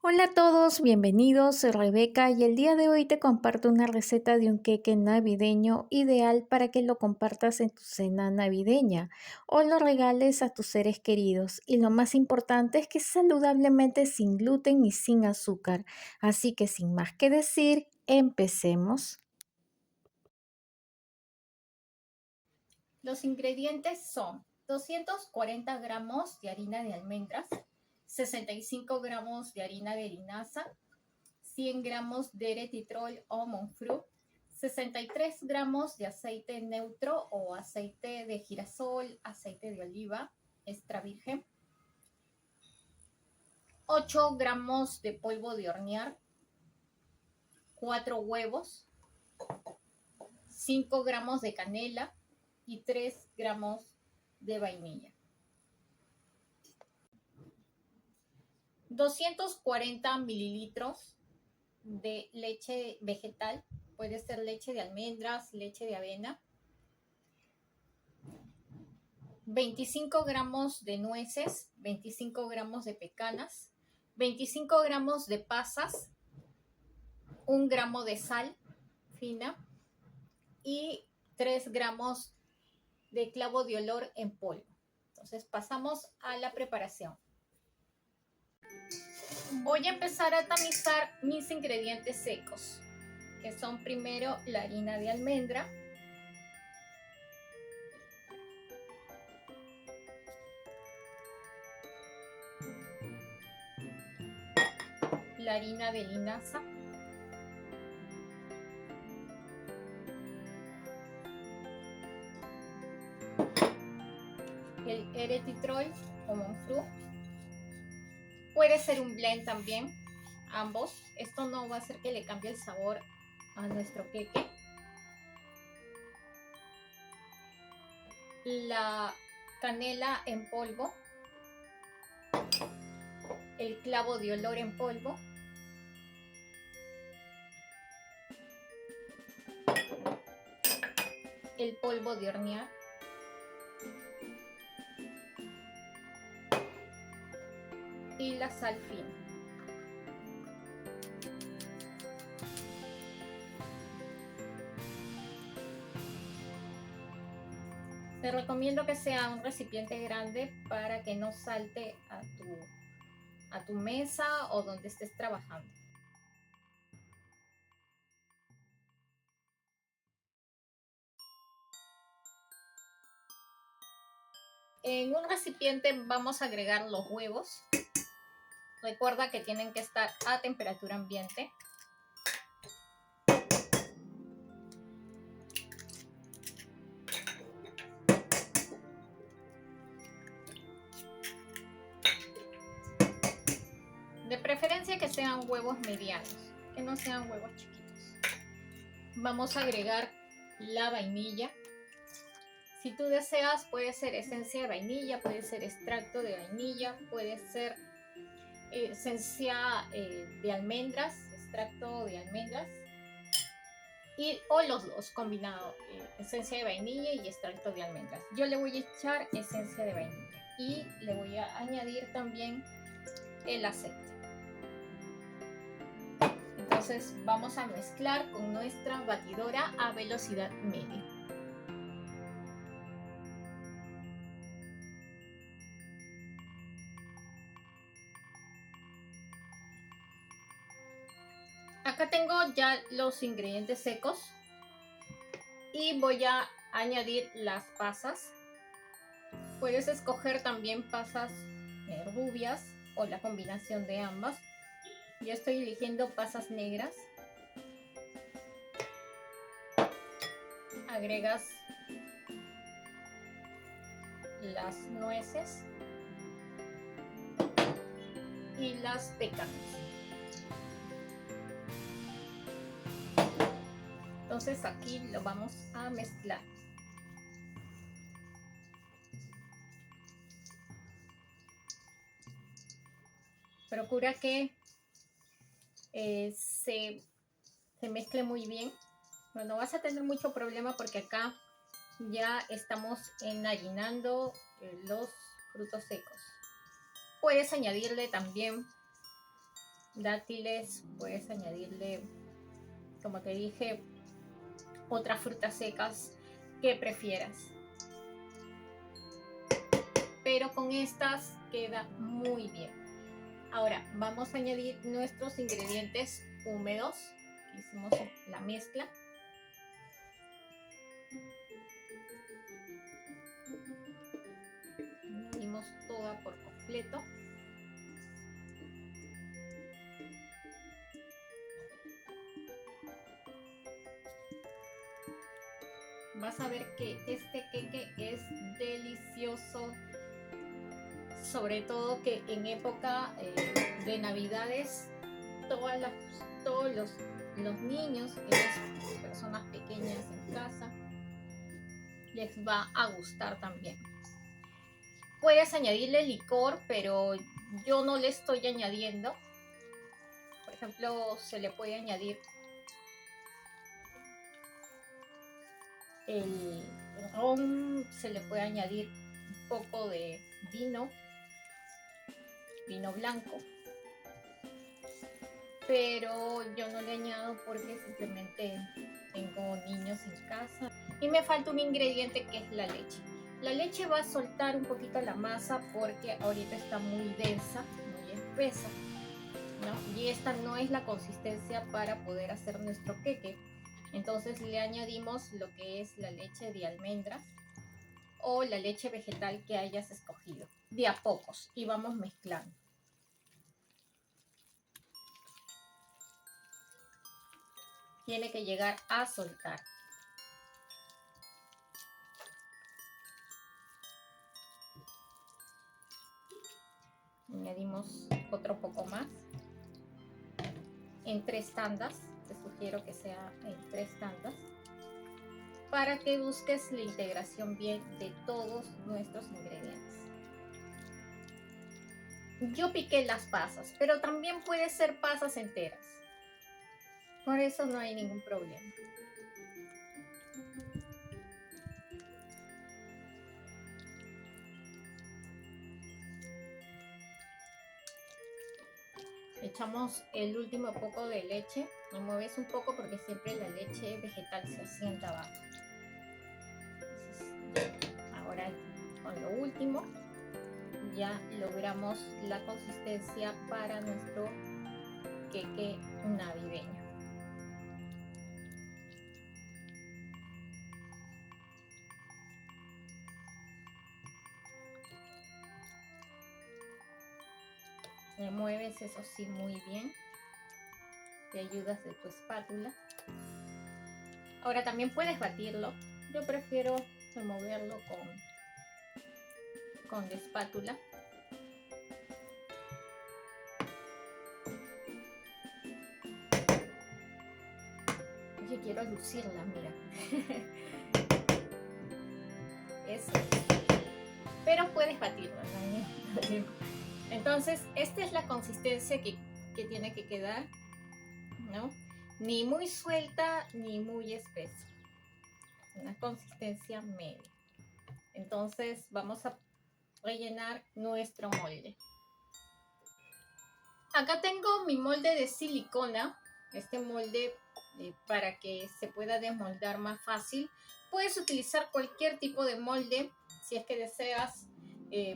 Hola a todos, bienvenidos, soy Rebeca y el día de hoy te comparto una receta de un queque navideño ideal para que lo compartas en tu cena navideña o lo regales a tus seres queridos. Y lo más importante es que es saludablemente sin gluten y sin azúcar. Así que sin más que decir, empecemos. Los ingredientes son 240 gramos de harina de almendras, 65 gramos de harina de linaza, 100 gramos de erythritol o monfru, 63 gramos de aceite neutro o aceite de girasol, aceite de oliva extra virgen, 8 gramos de polvo de hornear, 4 huevos, 5 gramos de canela y 3 gramos de vainilla. 240 mililitros de leche vegetal, puede ser leche de almendras, leche de avena, 25 gramos de nueces, 25 gramos de pecanas, 25 gramos de pasas, 1 gramo de sal fina y 3 gramos de clavo de olor en polvo. Entonces pasamos a la preparación. Voy a empezar a tamizar mis ingredientes secos, que son primero la harina de almendra, la harina de linaza, el erythritol o monfru. Puede ser un blend también, ambos. Esto no va a hacer que le cambie el sabor a nuestro queque. La canela en polvo, el clavo de olor en polvo, el polvo de hornear, y la sal fina. Te recomiendo que sea un recipiente grande para que no salte a tu mesa o donde estés trabajando. En un recipiente vamos a agregar los huevos. Recuerda que tienen que estar a temperatura ambiente. De preferencia que sean huevos medianos, que no sean huevos chiquitos. Vamos a agregar la vainilla. Si tú deseas, puede ser esencia de vainilla, puede ser extracto de vainilla, puede ser esencia de almendras, extracto de almendras, o los dos combinados, esencia de vainilla y extracto de almendras. Yo le voy a echar esencia de vainilla y le voy a añadir también el aceite. Entonces vamos a mezclar con nuestra batidora a velocidad media. Acá tengo ya los ingredientes secos y voy a añadir las pasas. Puedes escoger también pasas rubias o la combinación de ambas. Yo estoy eligiendo pasas negras. Agregas las nueces y las pecanas. Entonces aquí lo vamos a mezclar. Procura que se mezcle muy bien. No vas a tener mucho problema porque acá ya estamos enharinando los frutos secos. Puedes añadirle también dátiles, puedes añadirle, como te dije, otras frutas secas que prefieras. Pero con estas queda muy bien. Ahora vamos a añadir nuestros ingredientes húmedos. Hicimos la mezcla. Añadimos toda por completo. Vas a ver que este queque es delicioso, sobre todo que en época de navidades todos los niños y las personas pequeñas en casa les va a gustar también. Puedes añadirle licor, pero yo no le estoy añadiendo. Por ejemplo, se le puede añadir el ron, se le puede añadir un poco de vino blanco, pero yo no le añado porque simplemente tengo niños en casa y me falta un ingrediente que es la leche. La leche va a soltar un poquito la masa porque ahorita está muy densa, muy espesa, ¿no? Y esta no es la consistencia para poder hacer nuestro queque. Entonces le añadimos lo que es la leche de almendras o la leche vegetal que hayas escogido, de a pocos, y vamos mezclando. Tiene que llegar a soltar. Añadimos otro poco más en 3 tandas. Te sugiero que sea en 3 tandas para que busques la integración bien de todos nuestros ingredientes. Yo piqué las pasas, pero también puede ser pasas enteras, por eso no hay ningún problema. Echamos el último poco de leche, lo mueves un poco porque siempre la leche vegetal se asienta abajo. Entonces, ahora con lo último ya logramos la consistencia para nuestro queque navideño. Le mueves eso sí muy bien, te ayudas de tu espátula. Ahora también puedes batirlo, yo prefiero removerlo con la espátula. Yo quiero lucirla, mira. Eso. Pero puedes batirlo, no hay ningún problema. Entonces, esta es la consistencia que tiene que quedar, ¿no? Ni muy suelta ni muy espesa. Una consistencia media. Entonces, vamos a rellenar nuestro molde. Acá tengo mi molde de silicona. Este molde, para que se pueda desmoldar más fácil, puedes utilizar cualquier tipo de molde. Si es que deseas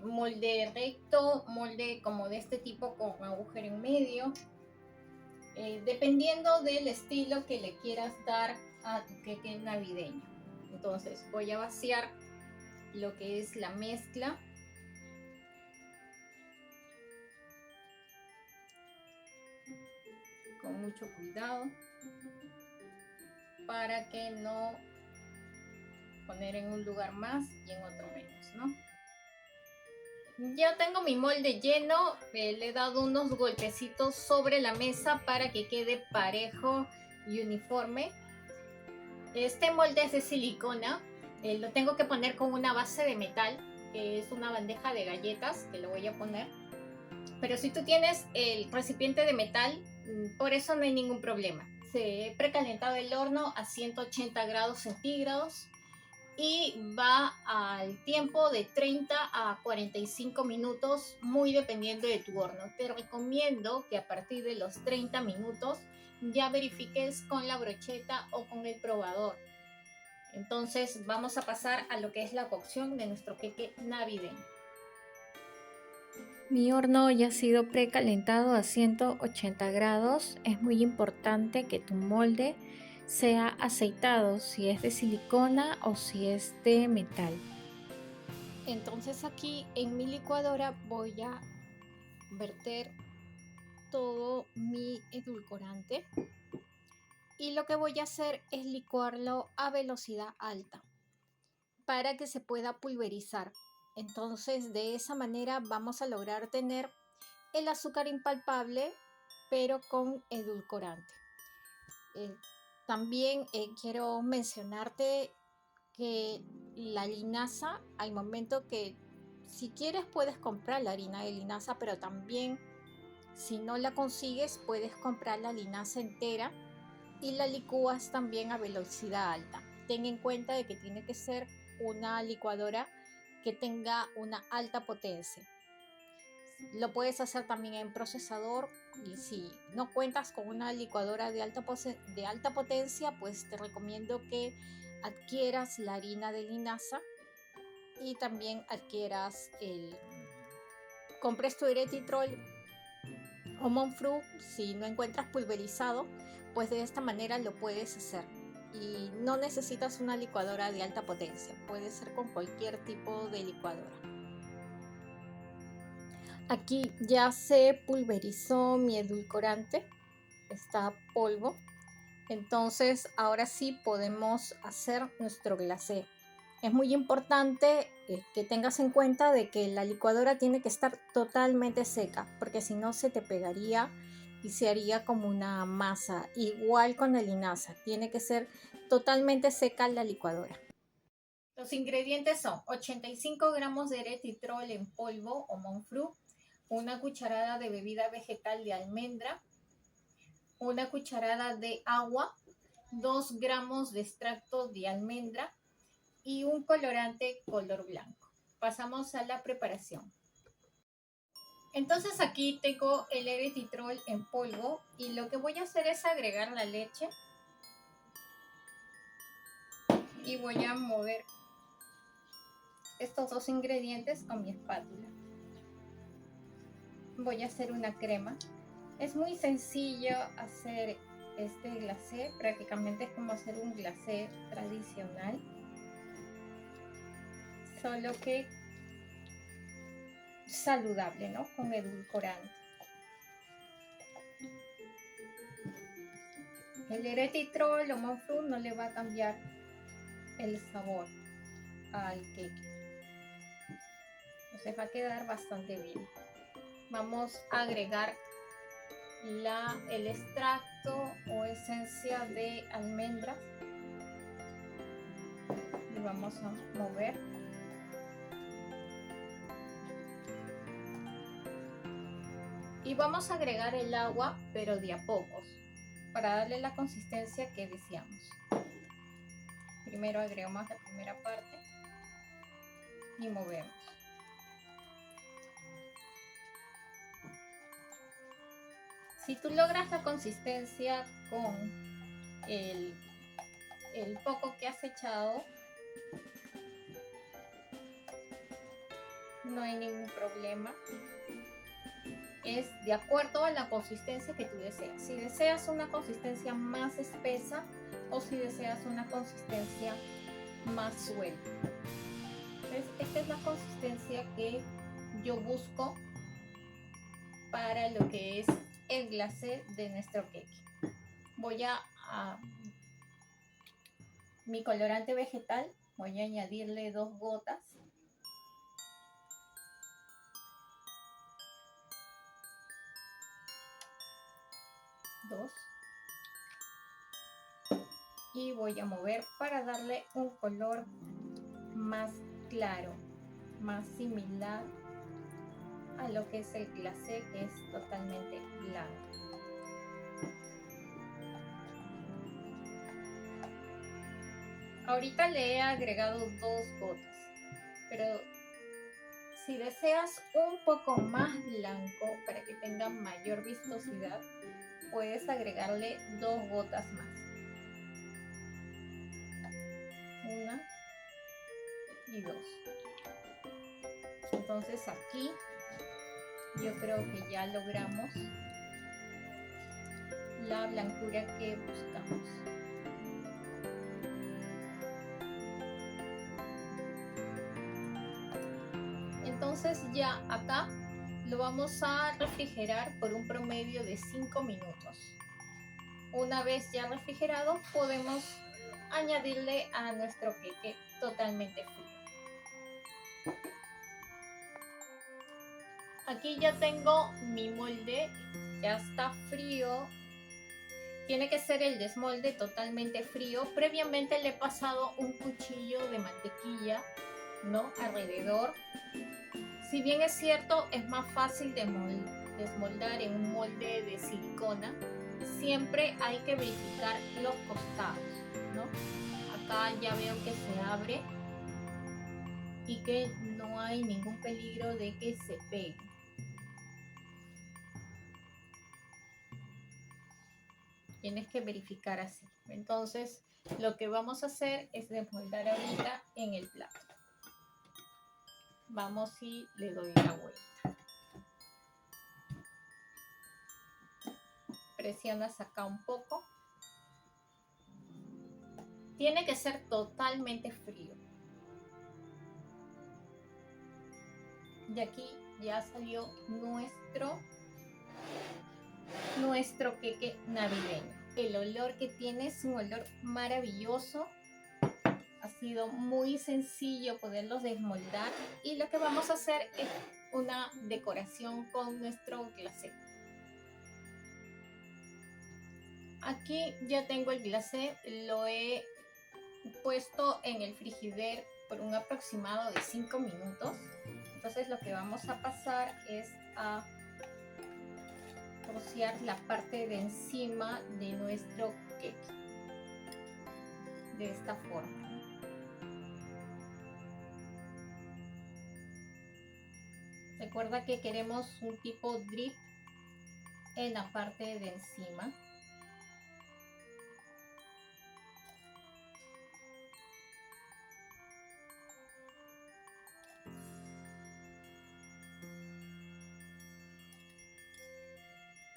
molde recto, molde como de este tipo con agujero en medio, dependiendo del estilo que le quieras dar a tu queque navideño. Entonces voy a vaciar lo que es la mezcla. Con mucho cuidado para que no poner en un lugar más y en otro menos, ¿no? Ya tengo mi molde lleno, le he dado unos golpecitos sobre la mesa para que quede parejo y uniforme. Este molde es de silicona, lo tengo que poner con una base de metal, que es una bandeja de galletas que lo voy a poner. Pero si tú tienes el recipiente de metal, por eso no hay ningún problema. Se he precalentado el horno a 180 grados centígrados y va al tiempo de 30 a 45 minutos, muy dependiendo de tu horno. Te recomiendo que a partir de los 30 minutos ya verifiques con la brocheta o con el probador. Entonces vamos a pasar a lo que es la cocción de nuestro queque navideño. Mi horno ya ha sido precalentado a 180 grados. Es muy importante que tu molde sea aceitado, si es de silicona o si es de metal. Entonces aquí en mi licuadora voy a verter todo mi edulcorante y lo que voy a hacer es licuarlo a velocidad alta para que se pueda pulverizar. Entonces de esa manera vamos a lograr tener el azúcar impalpable pero con edulcorante. Eh, También quiero mencionarte que la linaza, al momento que si quieres puedes comprar la harina de linaza, pero también si no la consigues puedes comprar la linaza entera y la licúas también a velocidad alta. Ten en cuenta de que tiene que ser una licuadora que tenga una alta potencia. Lo puedes hacer también en procesador y si no cuentas con una licuadora de alta potencia, pues te recomiendo que adquieras la harina de linaza y también compres tu erythritol o monfru. Si no encuentras pulverizado, pues de esta manera lo puedes hacer y no necesitas una licuadora de alta potencia, puede ser con cualquier tipo de licuadora. Aquí ya se pulverizó mi edulcorante, está a polvo. Entonces ahora sí podemos hacer nuestro glacé. Es muy importante que tengas en cuenta de que la licuadora tiene que estar totalmente seca, porque si no se te pegaría y se haría como una masa. Igual con la linaza, tiene que ser totalmente seca la licuadora. Los ingredientes son 85 gramos de erythritol en polvo o monfru, una cucharada de bebida vegetal de almendra, una cucharada de agua, 2 gramos de extracto de almendra y un colorante color blanco. Pasamos a la preparación. Entonces aquí tengo el erythritol en polvo y lo que voy a hacer es agregar la leche y voy a mover estos dos ingredientes con mi espátula. Voy a hacer una crema. Es muy sencillo hacer este glacé, prácticamente es como hacer un glacé tradicional, solo que saludable, ¿no? Con edulcorante. El erythritol o monfru no le va a cambiar el sabor al queque, entonces va a quedar bastante bien. Vamos a agregar el extracto o esencia de almendras y vamos a mover. Y vamos a agregar el agua, pero de a pocos, para darle la consistencia que deseamos. Primero agregamos la primera parte y movemos. Si tú logras la consistencia con el poco que has echado, no hay ningún problema. Es de acuerdo a la consistencia que tú deseas. Si deseas una consistencia más espesa o si deseas una consistencia más suelta. Entonces, esta es la consistencia que yo busco para lo que es el glacé de nuestro queque. Voy a mi colorante vegetal, voy a añadirle 2 gotas. Y voy a mover para darle un color más claro, más similar a lo que es el glacé, que es totalmente blanco. Ahorita le he agregado 2 gotas, pero si deseas un poco más blanco para que tenga mayor vistosidad, puedes agregarle 2 gotas más. Una y dos. Entonces aquí yo creo que ya logramos la blancura que buscamos. Entonces ya acá lo vamos a refrigerar por un promedio de 5 minutos. Una vez ya refrigerado, podemos añadirle a nuestro queque totalmente frío. Aquí ya tengo mi molde, ya está frío. Tiene que ser el desmolde totalmente frío. Previamente le he pasado un cuchillo de mantequilla, ¿no?, alrededor. Si bien es cierto, es más fácil de desmoldar en un molde de silicona, siempre hay que verificar los costados, ¿no? Acá ya veo que se abre y que no hay ningún peligro de que se pegue. Tienes que verificar así. Entonces, lo que vamos a hacer es desmoldar ahorita en el plato. Vamos y le doy la vuelta. Presionas acá un poco. Tiene que ser totalmente frío. Y aquí ya salió nuestro queque navideño. El olor que tiene es un olor maravilloso. Ha sido muy sencillo poderlos desmoldar y lo que vamos a hacer es una decoración con nuestro glacé. Aquí ya tengo el glacé, lo he puesto en el frigider por un aproximado de 5 minutos. Entonces lo que vamos a pasar es a rociar la parte de encima de nuestro queque de esta forma. Recuerda que queremos un tipo drip en la parte de encima.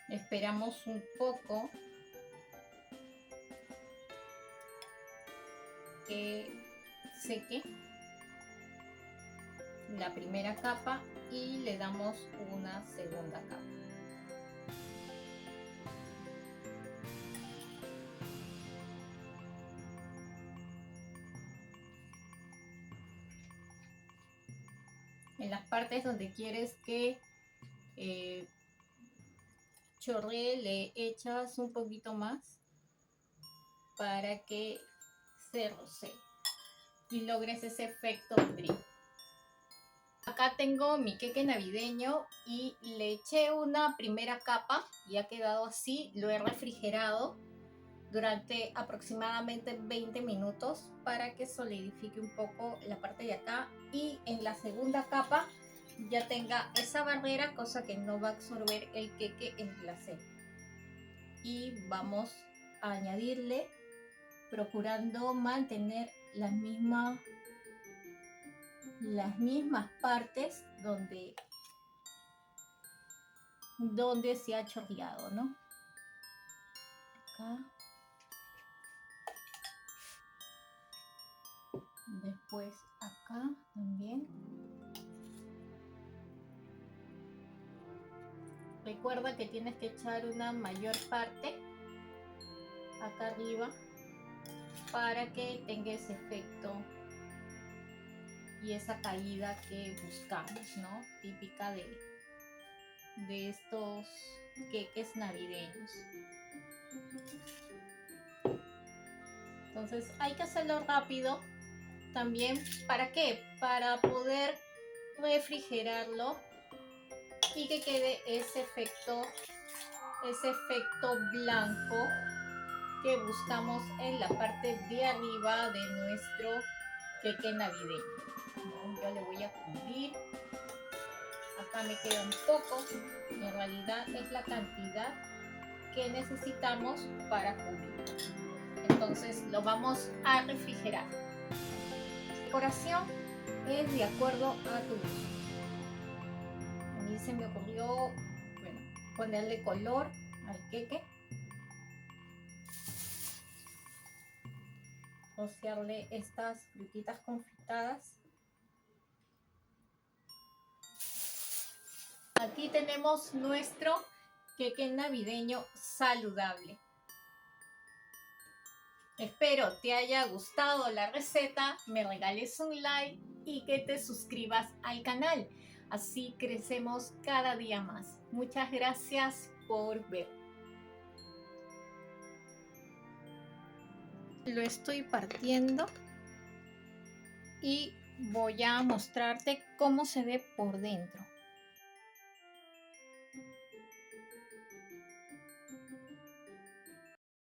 Esperamos un poco que seque la primera capa y le damos una segunda capa. En las partes donde quieres que chorree, le echas un poquito más para que se rocee y logres ese efecto drip. Acá tengo mi queque navideño y le eché una primera capa y ha quedado así. Lo he refrigerado durante aproximadamente 20 minutos para que solidifique un poco la parte de acá y en la segunda capa ya tenga esa barrera, cosa que no va a absorber el queque en glacé. Y vamos a añadirle, procurando mantener las mismas partes donde se ha chorreado, ¿no? Acá. Después acá también. Recuerda que tienes que echar una mayor parte acá arriba para que tenga ese efecto y esa caída que buscamos, ¿no? Típica de estos queques navideños. Entonces hay que hacerlo rápido también. ¿Para qué? Para poder refrigerarlo y que quede ese efecto blanco que buscamos en la parte de arriba de nuestro queque navideño. ¿No? Yo le voy a cubrir. Acá me queda un poco, en realidad es la cantidad que necesitamos para cubrir. Entonces lo vamos a refrigerar. La decoración es de acuerdo a tu gusto. A mí se me ocurrió, bueno, ponerle color al queque, rociarle estas frutitas confitadas. Aquí tenemos nuestro queque navideño saludable. Espero te haya gustado la receta, me regales un like y que te suscribas al canal. Así crecemos cada día más. Muchas gracias por ver. Lo estoy partiendo y voy a mostrarte cómo se ve por dentro.